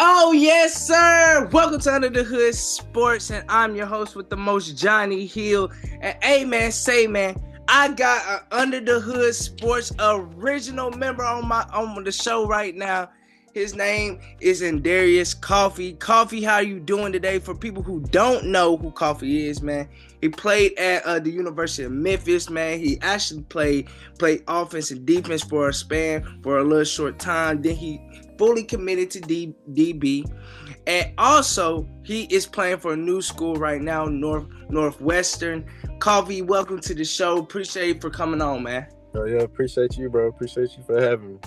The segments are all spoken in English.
Oh, yes, sir. Welcome to Under the Hood Sports, and I'm your host with the most, Johnny Hill. And hey, man, I got an Under the Hood Sports original member on the show right now. His name is An'Darius Coffey. Coffey, how you doing today? For people who don't know who Coffey is, man, he played at the University of Memphis, man. He actually played offense and defense for a little short time. Then he fully committed to DB. And also, he is playing for a new school right now, Northwestern. Coffey, welcome to the show. Appreciate you for coming on, man. Oh, yeah, appreciate you, bro. Appreciate you for having me.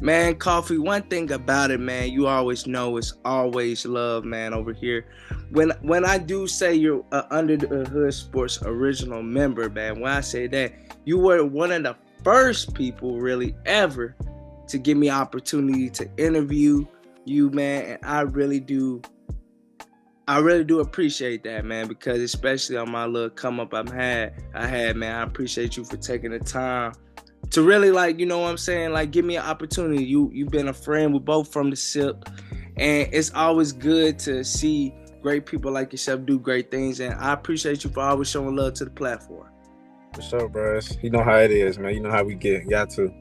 Man, Coffey, one thing about it, man, you always know it's always love, man, over here. When I do say you're Under the Hood Sports original member, man, when I say that, you were one of the first people really ever to give me opportunity to interview you, man, and I really do appreciate that, man, because especially on my little come up I had, man, I appreciate you for taking the time to really, like, you know what I'm saying, like, give me an opportunity. You've been a friend. We're both from the SIP, and it's always good to see great people like yourself do great things, and I appreciate you for always showing love to the platform. For sure, bro. You know how it is, man. You know how we get. Got to.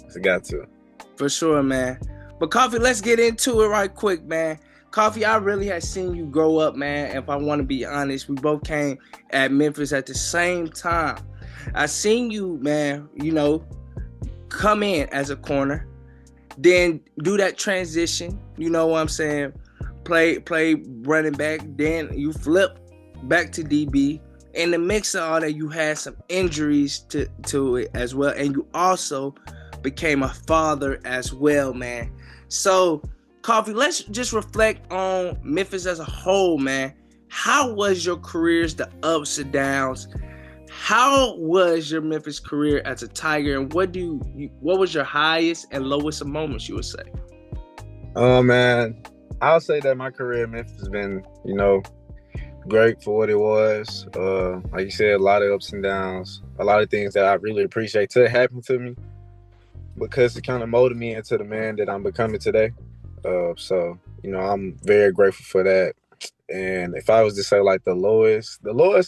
For sure, man. But Coffey, let's get into it right quick, man. Coffey, I really have seen you grow up, man. If I want to be honest, we both came at Memphis at the same time. I seen you, man, come in as a corner, then do that transition, you know what I'm saying, play running back, then you flip back to DB. In the mix of all that, you had some injuries to it as well, and you also became a father as well, man. So, Coffey, let's just reflect on Memphis as a whole, man. How was your careers, the ups and downs? How was your Memphis career as a Tiger, and what was your highest and lowest moments, you would say? Oh, man, I'll say that my career in Memphis has been, great for what it was. Like you said, a lot of ups and downs, a lot of things that I really appreciate to happen to me because it kind of molded me into the man that I'm becoming today. So, I'm very grateful for that. And if I was to say like the lowest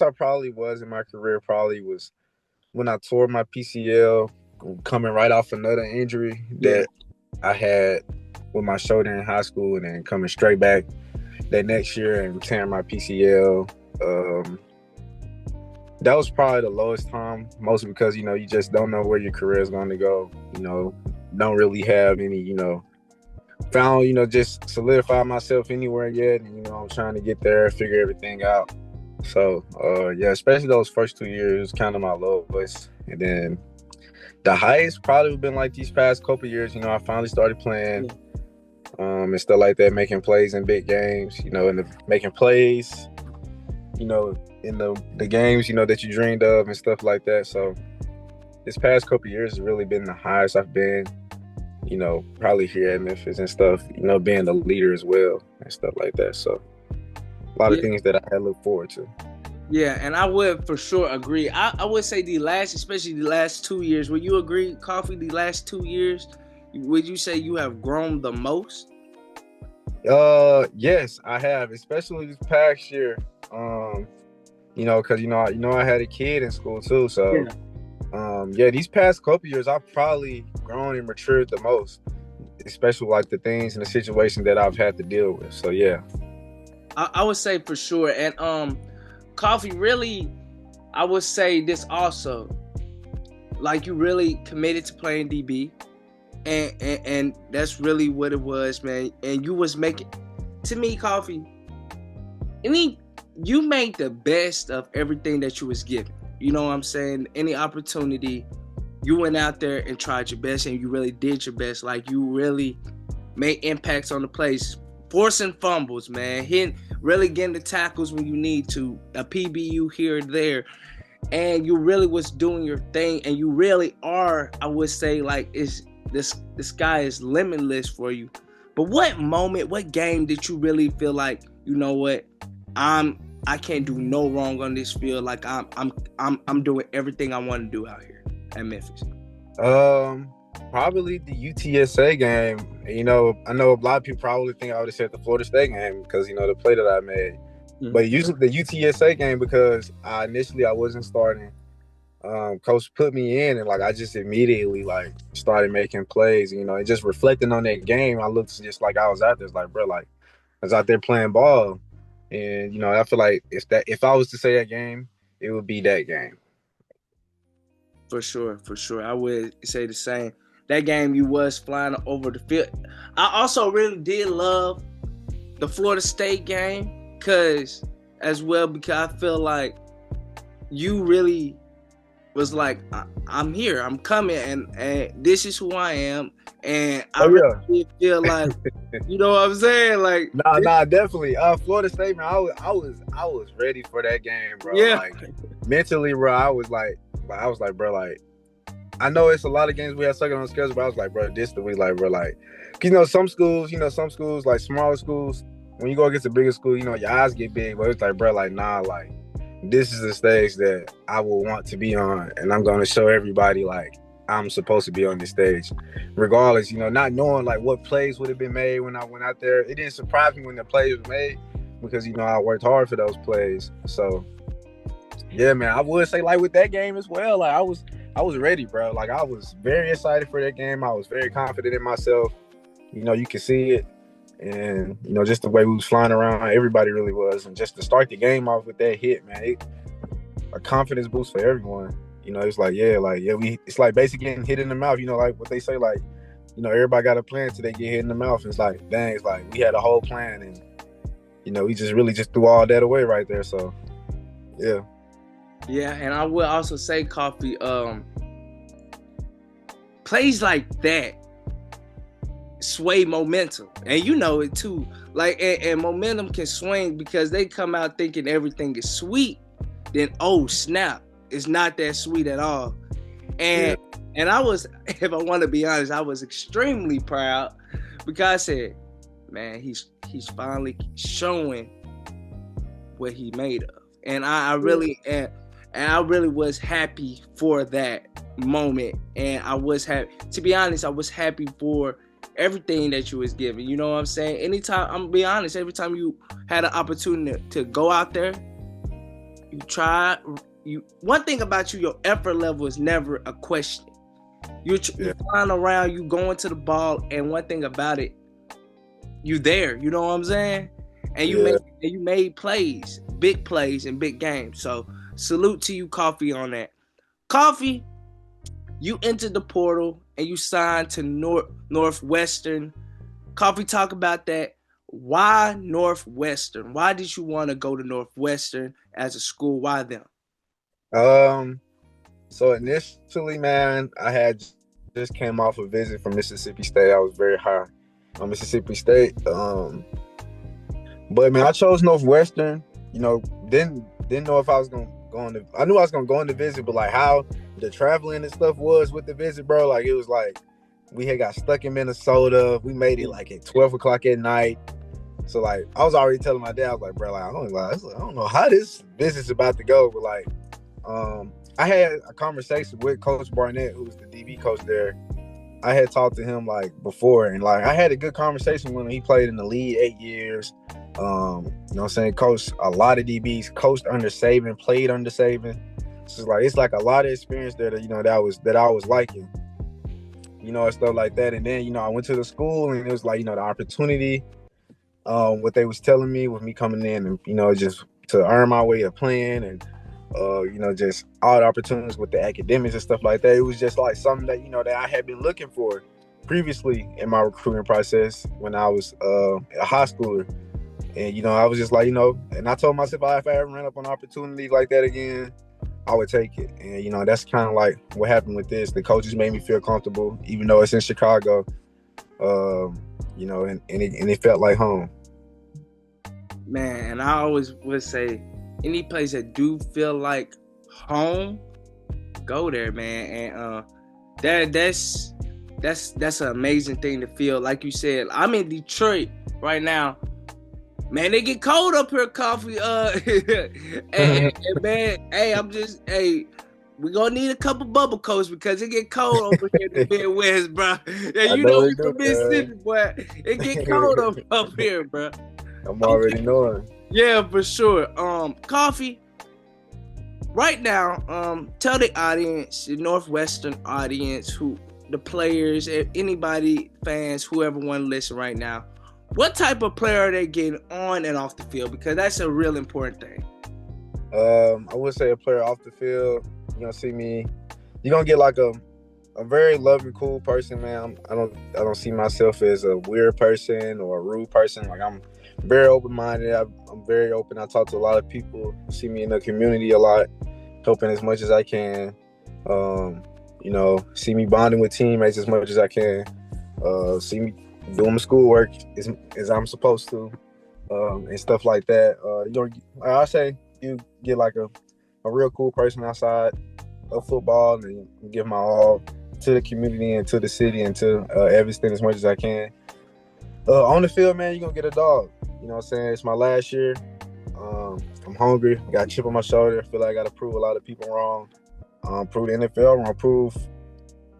I probably was in my career probably was when I tore my PCL, coming right off another injury that I had with my shoulder in high school, and then coming straight back that next year and tearing my PCL. That was probably the lowest time, mostly because, you just don't know where your career is going to go. Don't really have any, found, just solidify myself anywhere yet. And, I'm trying to get there, figure everything out. So, especially those first 2 years was kind of my lowest. And then the highest probably would have been like these past couple years. I finally started playing and stuff like that, making plays in big games, making plays, in the games, that you dreamed of and stuff like that. So this past couple years has really been the highest I've been. Probably here at Memphis and stuff, being the leader as well and stuff like that. So a lot of things that I had to look forward to. Yeah, and I would for sure agree. I would say especially the last 2 years, would you agree, Coffey, the last 2 years, would you say you have grown the most? Yes, I have, especially this past year. Because, I had a kid in school too. So, these past couple years, I've probably grown and matured the most, especially like the things and the situation that I've had to deal with. So, yeah. I would say for sure. And Coffey, really, I would say this also. Like, you really committed to playing DB. And that's really what it was, man. And you was making, to me, Coffey, you made the best of everything that you was given. You know what I'm saying? Any opportunity, you went out there and tried your best, and you really did your best. Like, you really made impacts on the plays, forcing fumbles, man, really getting the tackles when you need to, a PBU here and there, and you really was doing your thing, and you really are, I would say, like, the sky is limitless for you. But what game did you really feel like, you know what, I can't do no wrong on this field. Like, I'm doing everything I want to do out here at Memphis? Probably the UTSA game. You know, I know a lot of people probably think I would have said the Florida State game because, you know, the play that I made. But usually the UTSA game because I wasn't starting. Coach put me in and like I just immediately like started making plays. You know, and just reflecting on that game, I looked just like I was out there. It's like, bro, like I was out there playing ball. And, you know, I feel like if I was to say that game, it would be that game. For sure. I would say the same. That game you was flying over the field. I also really did love the Florida State game because I feel like you really was like, I'm here, I'm coming, and this is who I am. And I really feel like, you know what I'm saying? Like, nah, definitely. Florida State, man, I was ready for that game, bro. Yeah. Like mentally, bro, I was like, bro, like, I know it's a lot of games we have second on the schedule, but I was like, bro, this the week, like, bro, like, you know, some schools, like smaller schools, when you go against a bigger school, you know, your eyes get big, but it's like, bro, like, nah, like, this is the stage that I will want to be on, and I'm going to show everybody, like, I'm supposed to be on this stage. Regardless, you know, not knowing, like, what plays would have been made when I went out there. It didn't surprise me when the plays were made because, you know, I worked hard for those plays. So, yeah, man, I would say, like, with that game as well, like, I was ready, bro. Like, I was very excited for that game. I was very confident in myself. You know, you can see it. And, you know, just the way we was flying around, everybody really was. And just to start the game off with that hit, man, a confidence boost for everyone. You know, it's like, it's like basically getting hit in the mouth. You know, like what they say, like, you know, everybody got a plan till they get hit in the mouth. And it's like, dang, it's like we had a whole plan. And, you know, we just really just threw all that away right there. So, yeah. Yeah, and I will also say, Coffey, plays like that sway momentum, and you know it too. Like, and momentum can swing because they come out thinking everything is sweet, then oh snap, it's not that sweet at all. And I was, if I want to be honest, I was extremely proud because I said, man, he's finally showing what he made of, and I really was happy for that moment, and I was happy. To be honest, I was happy for everything that you was given. You know what I'm saying? Anytime, I'm gonna be honest, every time you had an opportunity to go out there, you try. One thing about you, your effort level is never a question. You're flying around, you going to the ball, and one thing about it, you there. You know what I'm saying? And you made plays, big plays in big games. So salute to you, Coffey, on that. Coffey, you entered the portal and you signed to Northwestern. Coffey, talk about that. Why Northwestern? Why did you want to go to Northwestern as a school? Why them? So initially, man, I had just came off a visit from Mississippi State. I was very high on Mississippi State. But man, I chose Northwestern. You know, didn't know if I was gonna go on the. I knew I was gonna go on the visit, but like how the traveling and stuff was with the visit, bro. Like it was like we had got stuck in Minnesota. We made it like at 12 o'clock at night. So like I was already telling my dad, I was like, bro, like I don't know how this business is about to go, but like I had a conversation with Coach Barnett, who's the DB coach there. I had talked to him like before, and like I had a good conversation with him. He played in the league 8 years. You know what I'm saying? Coached a lot of DBs, coached under Saban, played under Saban. So it's like a lot of experience there that, you know, that I was liking, you know, and stuff like that. And then, you know, I went to the school and it was like, you know, the opportunity, what they was telling me with me coming in and, you know, just to earn my way of playing and, you know, just all the opportunities with the academics and stuff like that. It was just like something that, you know, that I had been looking for previously in my recruiting process when I was a high schooler. And, you know, I was just like, you know, and I told myself if I ever ran up on opportunities like that again, I would take it. And, you know, that's kind of like what happened with this. The coaches made me feel comfortable, even though it's in Chicago, you know, and it felt like home. Man, and I always would say, any place that do feel like home, go there, man. And that's an amazing thing to feel. Like you said, I'm in Detroit right now. Man, they get cold up here, Coffey. And man, hey, we gonna need a couple bubble coats because it get cold over here in the Midwest, bro. And I you know know we we do, from Mississippi, boy. It get cold up here, bro. I'm already knowing. Yeah, for sure. Coffee. Right now, tell the audience, the Northwestern audience, who the players, anybody, fans, whoever want to listen right now, what type of player are they getting on and off the field? Because that's a real important thing. I would say a player off the field. You're gonna see me. You're gonna get like a very loving, cool person, man. I don't see myself as a weird person or a rude person. Like I'm very open-minded. I'm very open. I talk to a lot of people. See me in the community a lot, helping as much as I can. See me bonding with teammates as much as I can. See me doing my schoolwork as I'm supposed to, and stuff like that. I say you get like a real cool person outside of football and give my all to the community and to the city and to Evanston as much as I can. On the field, man, you're going to get a dog. You know what I'm saying? It's my last year. I'm hungry. I got a chip on my shoulder. I feel like I got to prove a lot of people wrong. Prove the NFL wrong. Prove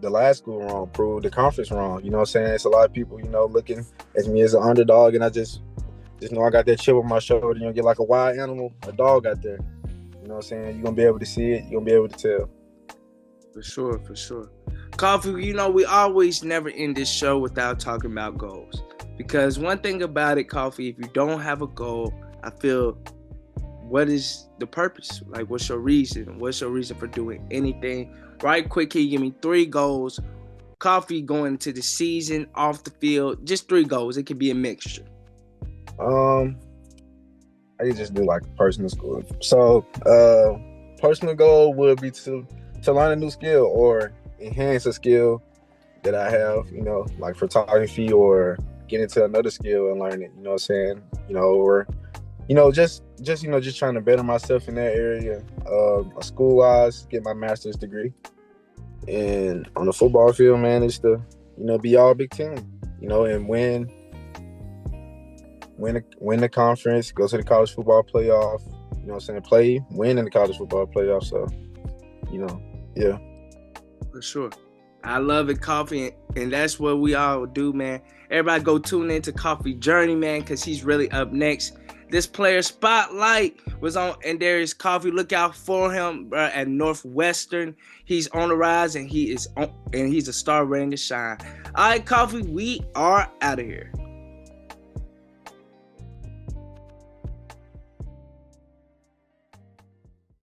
the last school wrong. Prove the conference wrong. You know what I'm saying? It's a lot of people, looking at me as an underdog, and I just know I got that chip on my shoulder. You're going to get like a wild animal, a dog out there. You know what I'm saying? You're going to be able to see it. You're going to be able to tell. For sure. Coffee, we always never end this show without talking about goals. Because one thing about it, Coffee, if you don't have a goal, I feel, what is the purpose? Like, what's your reason? What's your reason for doing anything? Right quick, can you give me 3 goals? Coffee going into the season, off the field, just 3 goals. It could be a mixture. I could just do like personal school. So, personal goal would be to learn a new skill or enhance a skill that I have, like photography, or get into another skill and learn it, you know what I'm saying? Or, just trying to better myself in that area. School-wise, get my master's degree. And on the football field, man, it's to, be all Big Ten, and win the conference, go to the college football playoff, win in the college football playoff. So, yeah. For sure. I love it, Coffee, and that's what we all do, man. Everybody go tune into Coffee Journey, man, because he's really up next. This player spotlight was on An'Darius Coffey. Look out for him at Northwestern. He's on the rise, and he's a star ready to shine. All right, Coffee, we are out of here.